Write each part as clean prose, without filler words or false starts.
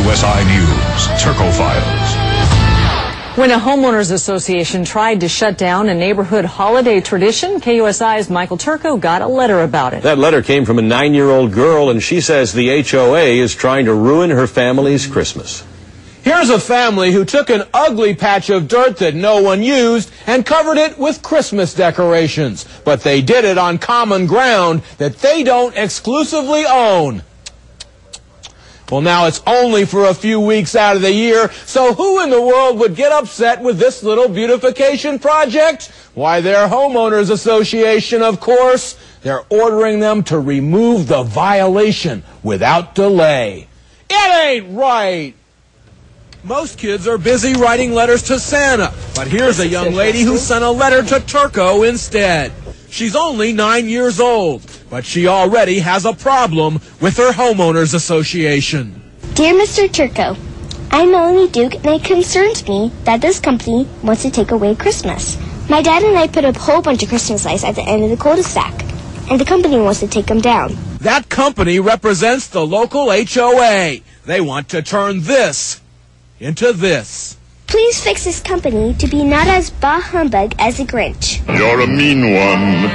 KUSI News, Turko Files. When a homeowners association tried to shut down a neighborhood holiday tradition, KUSI's Michael Turko got a letter about it. That letter came from a 9-year-old girl, and she says the HOA is trying to ruin her family's Christmas. Here's a family who took an ugly patch of dirt that no one used and covered it with Christmas decorations. But they did it on common ground that they don't exclusively own. Well, now it's only for a few weeks out of the year, so who in the world would get upset with this little beautification project? Why, their homeowners association, of course. They're ordering them to remove the violation without delay. It ain't right! Most kids are busy writing letters to Santa, but here's a young lady who sent a letter to Turko instead. She's only 9 years old, but she already has a problem with her homeowners association. Dear Mr. Turko, I'm Melanie Duke, and it concerns me that this company wants to take away Christmas. My dad and I put up a whole bunch of Christmas lights at the end of the cul-de-sac, and the company wants to take them down. That company represents the local HOA. They want to turn this into this. Please fix this company to be not as bah humbug as the Grinch. You're a mean one,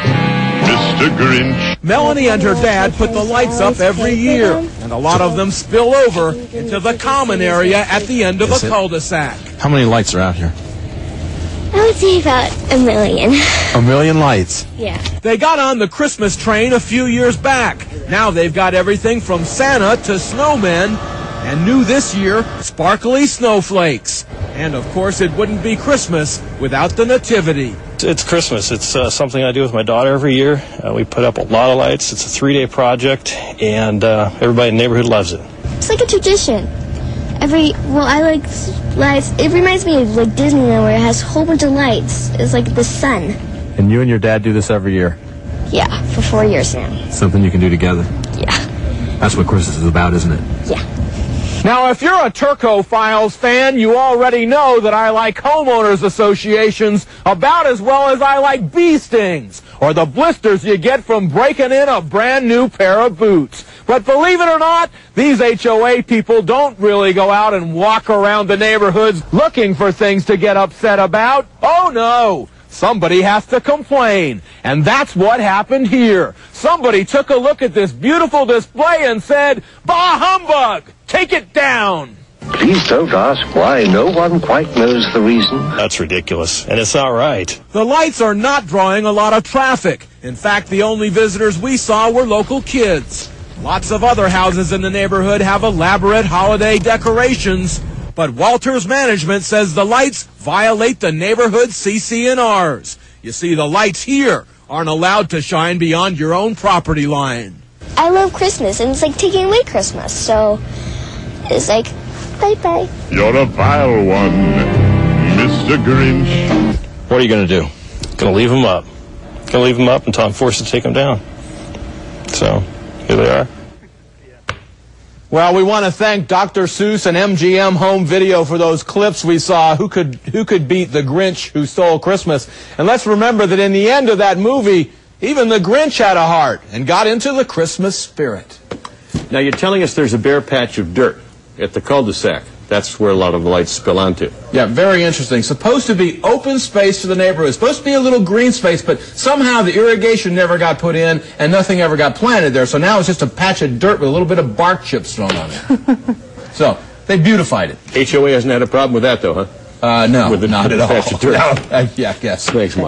Mr. Grinch. Melanie and her dad put the lights up every year, and a lot of them spill over into the common area at the end of the cul-de-sac. How many lights are out here? I would say about 1 million. 1 million lights? Yeah. They got on the Christmas train a few years back. Now they've got everything from Santa to snowmen, and new this year, sparkly snowflakes. And of course, it wouldn't be Christmas without the nativity. It's Christmas. It's something I do with my daughter every year. We put up a lot of lights. It's a 3-day project, and everybody in the neighborhood loves it. It's like a tradition. I like lights. It reminds me of like Disneyland, where it has a whole bunch of lights. It's like the sun. And you and your dad do this every year? Yeah, for 4 years now. Something you can do together? Yeah. That's what Christmas is about, isn't it? Yeah. Now, if you're a Turko Files fan, you already know that I like homeowners associations about as well as I like bee stings, or the blisters you get from breaking in a brand new pair of boots. But believe it or not, these HOA people don't really go out and walk around the neighborhoods looking for things to get upset about. Oh no! Somebody has to complain, and that's what happened here. Somebody took a look at this beautiful display and said, "Bah humbug! Take it down!" Please don't ask why. No one quite knows the reason. That's ridiculous, and it's not right. The lights are not drawing a lot of traffic. In fact, the only visitors we saw were local kids. Lots of other houses in the neighborhood have elaborate holiday decorations, but Walters Management says the lights violate the neighborhood CC&Rs. You see, the lights here aren't allowed to shine beyond your own property line. I love Christmas, and it's like taking away Christmas, so it's like, bye-bye. You're a vile one, Mr. Grinch. What are you going to do? Going to leave them up. Going to leave them up until I'm forced to take them down. So, here they are. Well, we want to thank Dr. Seuss and MGM Home Video for those clips we saw. Who could beat the Grinch who stole Christmas? And let's remember that in the end of that movie, even the Grinch had a heart and got into the Christmas spirit. Now, you're telling us there's a bare patch of dirt at the cul-de-sac. That's where a lot of the lights spill onto. Yeah, very interesting. Supposed to be open space to the neighborhood. Supposed to be a little green space, but somehow the irrigation never got put in and nothing ever got planted there. So now it's just a patch of dirt with a little bit of bark chips thrown on it. So they beautified it. HOA hasn't had a problem with that, though, huh? No, with the not at all. patch of dirt. No, yeah, I guess. Thanks, Mike.